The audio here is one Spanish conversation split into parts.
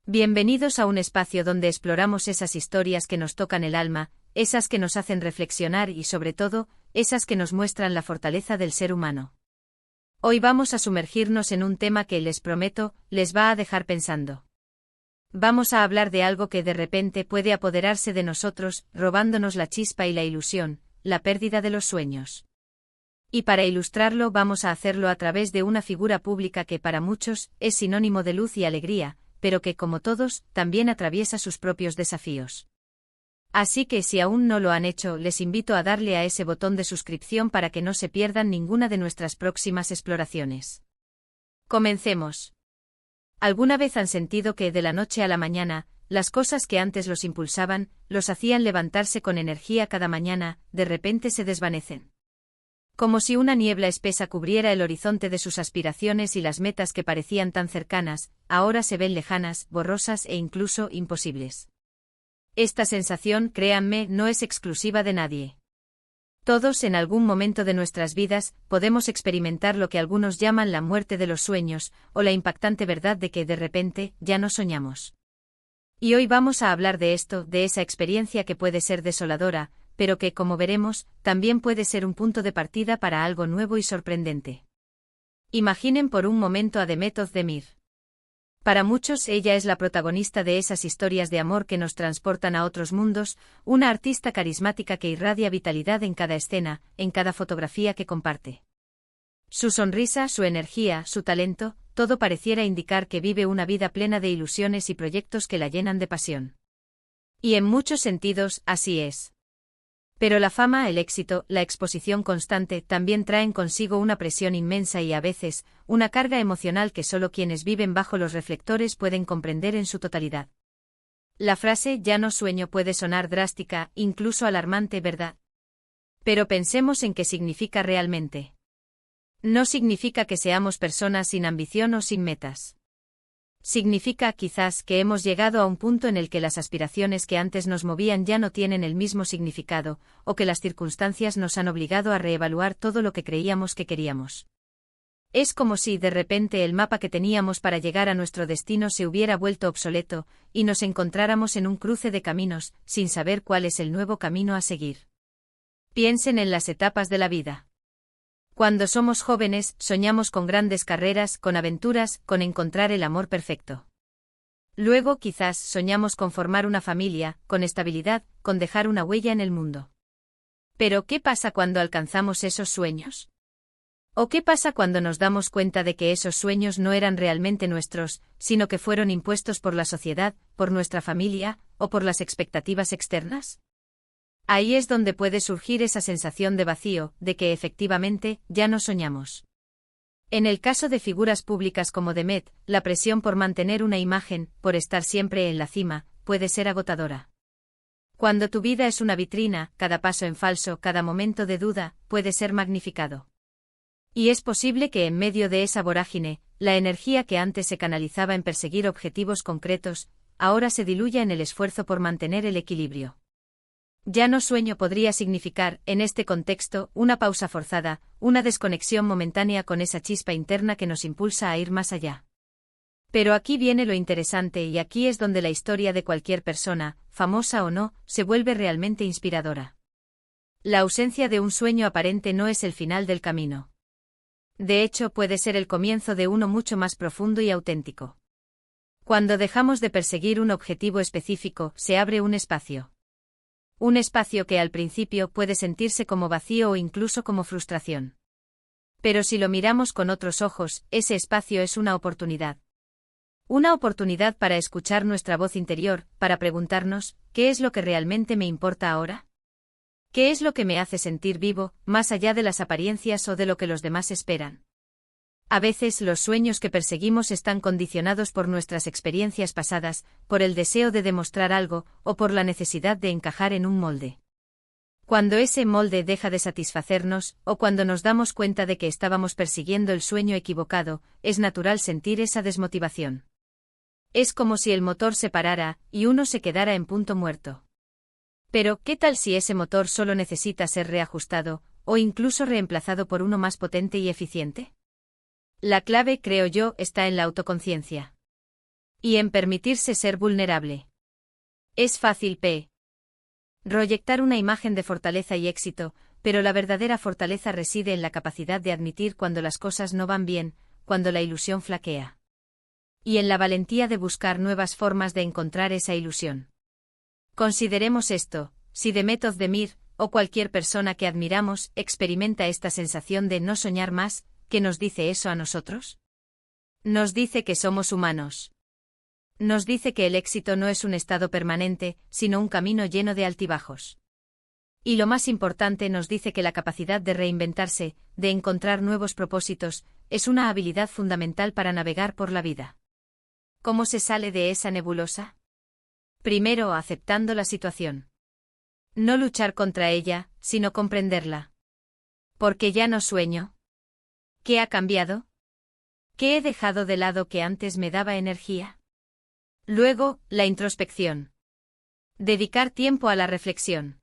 Bienvenidos a un espacio donde exploramos esas historias que nos tocan el alma, esas que nos hacen reflexionar y, sobre todo, esas que nos muestran la fortaleza del ser humano. Hoy vamos a sumergirnos en un tema que, les prometo, les va a dejar pensando. Vamos a hablar de algo que de repente puede apoderarse de nosotros, robándonos la chispa y la ilusión, la pérdida de los sueños. Y para ilustrarlo vamos a hacerlo a través de una figura pública que para muchos es sinónimo de luz y alegría, pero que, como todos, también atraviesa sus propios desafíos. Así que si aún no lo han hecho, les invito a darle a ese botón de suscripción para que no se pierdan ninguna de nuestras próximas exploraciones. Comencemos. ¿Alguna vez han sentido que, de la noche a la mañana, las cosas que antes los impulsaban, los hacían levantarse con energía cada mañana, de repente se desvanecen? Como si una niebla espesa cubriera el horizonte de sus aspiraciones y las metas que parecían tan cercanas, ahora se ven lejanas, borrosas e incluso imposibles. Esta sensación, créanme, no es exclusiva de nadie. Todos en algún momento de nuestras vidas podemos experimentar lo que algunos llaman la muerte de los sueños, o la impactante verdad de que de repente ya no soñamos. Y hoy vamos a hablar de esto, de esa experiencia que puede ser desoladora, pero que, como veremos, también puede ser un punto de partida para algo nuevo y sorprendente. Imaginen por un momento a Demet Özdemir. Para muchos ella es la protagonista de esas historias de amor que nos transportan a otros mundos, una artista carismática que irradia vitalidad en cada escena, en cada fotografía que comparte. Su sonrisa, su energía, su talento, todo pareciera indicar que vive una vida plena de ilusiones y proyectos que la llenan de pasión. Y en muchos sentidos, así es. Pero la fama, el éxito, la exposición constante también traen consigo una presión inmensa y a veces, una carga emocional que solo quienes viven bajo los reflectores pueden comprender en su totalidad. La frase "ya no sueño" puede sonar drástica, incluso alarmante, ¿verdad? Pero pensemos en qué significa realmente. No significa que seamos personas sin ambición o sin metas. Significa, quizás, que hemos llegado a un punto en el que las aspiraciones que antes nos movían ya no tienen el mismo significado, o que las circunstancias nos han obligado a reevaluar todo lo que creíamos que queríamos. Es como si, de repente, el mapa que teníamos para llegar a nuestro destino se hubiera vuelto obsoleto, y nos encontráramos en un cruce de caminos, sin saber cuál es el nuevo camino a seguir. Piensen en las etapas de la vida. Cuando somos jóvenes, soñamos con grandes carreras, con aventuras, con encontrar el amor perfecto. Luego, quizás, soñamos con formar una familia, con estabilidad, con dejar una huella en el mundo. Pero, ¿qué pasa cuando alcanzamos esos sueños? ¿O qué pasa cuando nos damos cuenta de que esos sueños no eran realmente nuestros, sino que fueron impuestos por la sociedad, por nuestra familia, o por las expectativas externas? Ahí es donde puede surgir esa sensación de vacío, de que efectivamente, ya no soñamos. En el caso de figuras públicas como Demet, la presión por mantener una imagen, por estar siempre en la cima, puede ser agotadora. Cuando tu vida es una vitrina, cada paso en falso, cada momento de duda, puede ser magnificado. Y es posible que en medio de esa vorágine, la energía que antes se canalizaba en perseguir objetivos concretos, ahora se diluya en el esfuerzo por mantener el equilibrio. Ya no sueño podría significar, en este contexto, una pausa forzada, una desconexión momentánea con esa chispa interna que nos impulsa a ir más allá. Pero aquí viene lo interesante y aquí es donde la historia de cualquier persona, famosa o no, se vuelve realmente inspiradora. La ausencia de un sueño aparente no es el final del camino. De hecho, puede ser el comienzo de uno mucho más profundo y auténtico. Cuando dejamos de perseguir un objetivo específico, se abre un espacio. Un espacio que al principio puede sentirse como vacío o incluso como frustración. Pero si lo miramos con otros ojos, ese espacio es una oportunidad. Una oportunidad para escuchar nuestra voz interior, para preguntarnos, ¿qué es lo que realmente me importa ahora? ¿Qué es lo que me hace sentir vivo, más allá de las apariencias o de lo que los demás esperan? A veces los sueños que perseguimos están condicionados por nuestras experiencias pasadas, por el deseo de demostrar algo, o por la necesidad de encajar en un molde. Cuando ese molde deja de satisfacernos, o cuando nos damos cuenta de que estábamos persiguiendo el sueño equivocado, es natural sentir esa desmotivación. Es como si el motor se parara, y uno se quedara en punto muerto. Pero, ¿qué tal si ese motor solo necesita ser reajustado, o incluso reemplazado por uno más potente y eficiente? La clave, creo yo, está en la autoconciencia. Y en permitirse ser vulnerable. Es fácil proyectar una imagen de fortaleza y éxito, pero la verdadera fortaleza reside en la capacidad de admitir cuando las cosas no van bien, cuando la ilusión flaquea. Y en la valentía de buscar nuevas formas de encontrar esa ilusión. Consideremos esto: si Demet Özdemir, o cualquier persona que admiramos, experimenta esta sensación de no soñar más, ¿qué nos dice eso a nosotros? Nos dice que somos humanos. Nos dice que el éxito no es un estado permanente, sino un camino lleno de altibajos. Y lo más importante, nos dice que la capacidad de reinventarse, de encontrar nuevos propósitos, es una habilidad fundamental para navegar por la vida. ¿Cómo se sale de esa nebulosa? Primero, aceptando la situación. No luchar contra ella, sino comprenderla. ¿Porque ya no sueño? ¿Qué ha cambiado? ¿Qué he dejado de lado que antes me daba energía? Luego, la introspección. Dedicar tiempo a la reflexión.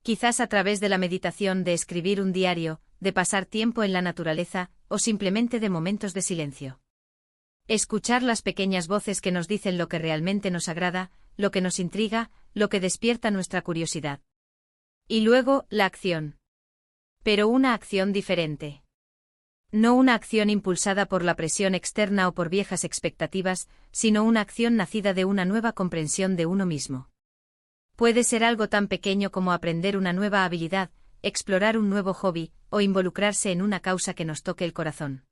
Quizás a través de la meditación, de escribir un diario, de pasar tiempo en la naturaleza, o simplemente de momentos de silencio. Escuchar las pequeñas voces que nos dicen lo que realmente nos agrada, lo que nos intriga, lo que despierta nuestra curiosidad. Y luego, la acción. Pero una acción diferente. No una acción impulsada por la presión externa o por viejas expectativas, sino una acción nacida de una nueva comprensión de uno mismo. Puede ser algo tan pequeño como aprender una nueva habilidad, explorar un nuevo hobby, o involucrarse en una causa que nos toque el corazón.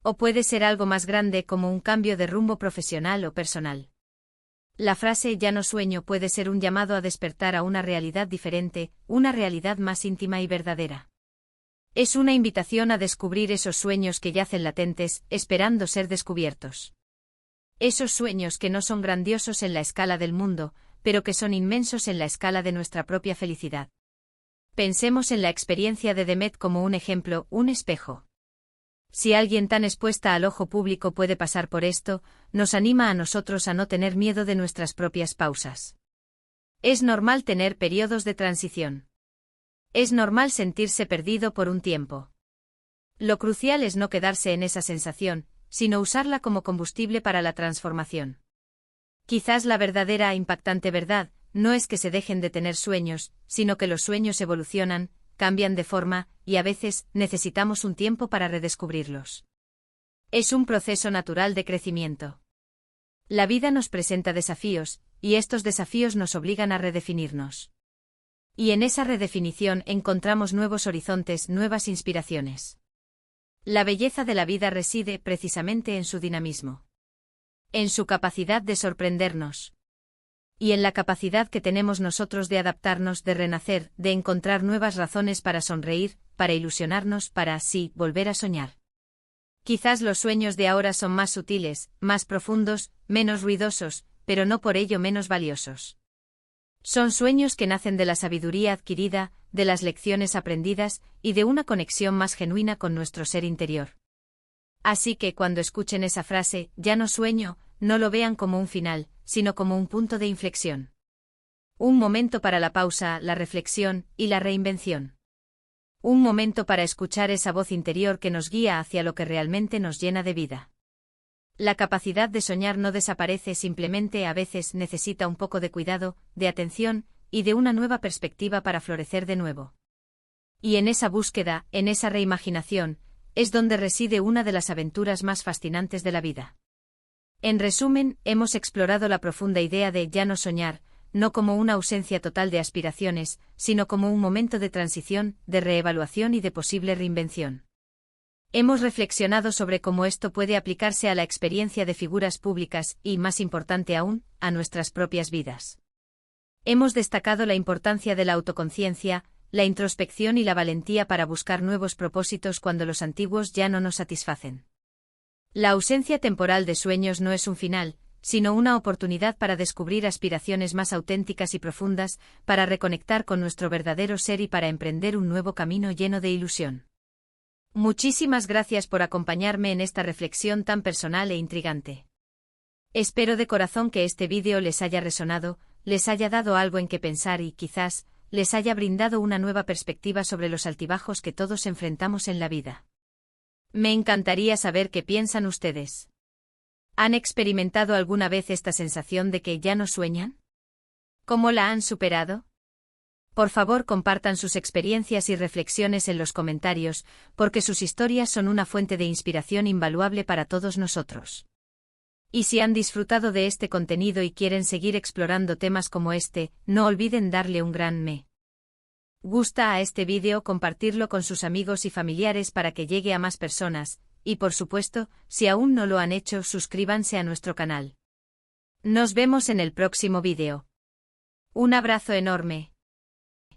O puede ser algo más grande, como un cambio de rumbo profesional o personal. La frase "ya no sueño" puede ser un llamado a despertar a una realidad diferente, una realidad más íntima y verdadera. Es una invitación a descubrir esos sueños que yacen latentes, esperando ser descubiertos. Esos sueños que no son grandiosos en la escala del mundo, pero que son inmensos en la escala de nuestra propia felicidad. Pensemos en la experiencia de Demet como un ejemplo, un espejo. Si alguien tan expuesta al ojo público puede pasar por esto, nos anima a nosotros a no tener miedo de nuestras propias pausas. Es normal tener periodos de transición. Es normal sentirse perdido por un tiempo. Lo crucial es no quedarse en esa sensación, sino usarla como combustible para la transformación. Quizás la verdadera impactante verdad no es que se dejen de tener sueños, sino que los sueños evolucionan, cambian de forma, y a veces necesitamos un tiempo para redescubrirlos. Es un proceso natural de crecimiento. La vida nos presenta desafíos, y estos desafíos nos obligan a redefinirnos. Y en esa redefinición encontramos nuevos horizontes, nuevas inspiraciones. La belleza de la vida reside precisamente en su dinamismo. En su capacidad de sorprendernos. Y en la capacidad que tenemos nosotros de adaptarnos, de renacer, de encontrar nuevas razones para sonreír, para ilusionarnos, para así volver a soñar. Quizás los sueños de ahora son más sutiles, más profundos, menos ruidosos, pero no por ello menos valiosos. Son sueños que nacen de la sabiduría adquirida, de las lecciones aprendidas, y de una conexión más genuina con nuestro ser interior. Así que cuando escuchen esa frase, "ya no sueño", no lo vean como un final, sino como un punto de inflexión. Un momento para la pausa, la reflexión, y la reinvención. Un momento para escuchar esa voz interior que nos guía hacia lo que realmente nos llena de vida. La capacidad de soñar no desaparece, simplemente a veces necesita un poco de cuidado, de atención, y de una nueva perspectiva para florecer de nuevo. Y en esa búsqueda, en esa reimaginación, es donde reside una de las aventuras más fascinantes de la vida. En resumen, hemos explorado la profunda idea de ya no soñar, no como una ausencia total de aspiraciones, sino como un momento de transición, de reevaluación y de posible reinvención. Hemos reflexionado sobre cómo esto puede aplicarse a la experiencia de figuras públicas y, más importante aún, a nuestras propias vidas. Hemos destacado la importancia de la autoconciencia, la introspección y la valentía para buscar nuevos propósitos cuando los antiguos ya no nos satisfacen. La ausencia temporal de sueños no es un final, sino una oportunidad para descubrir aspiraciones más auténticas y profundas, para reconectar con nuestro verdadero ser y para emprender un nuevo camino lleno de ilusión. Muchísimas gracias por acompañarme en esta reflexión tan personal e intrigante. Espero de corazón que este vídeo les haya resonado, les haya dado algo en que pensar y, quizás, les haya brindado una nueva perspectiva sobre los altibajos que todos enfrentamos en la vida. Me encantaría saber qué piensan ustedes. ¿Han experimentado alguna vez esta sensación de que ya no sueñan? ¿Cómo la han superado? Por favor, compartan sus experiencias y reflexiones en los comentarios, porque sus historias son una fuente de inspiración invaluable para todos nosotros. Y si han disfrutado de este contenido y quieren seguir explorando temas como este, no olviden darle un gran me gusta a este vídeo, compartirlo con sus amigos y familiares para que llegue a más personas, y por supuesto, si aún no lo han hecho, suscríbanse a nuestro canal. Nos vemos en el próximo vídeo. Un abrazo enorme.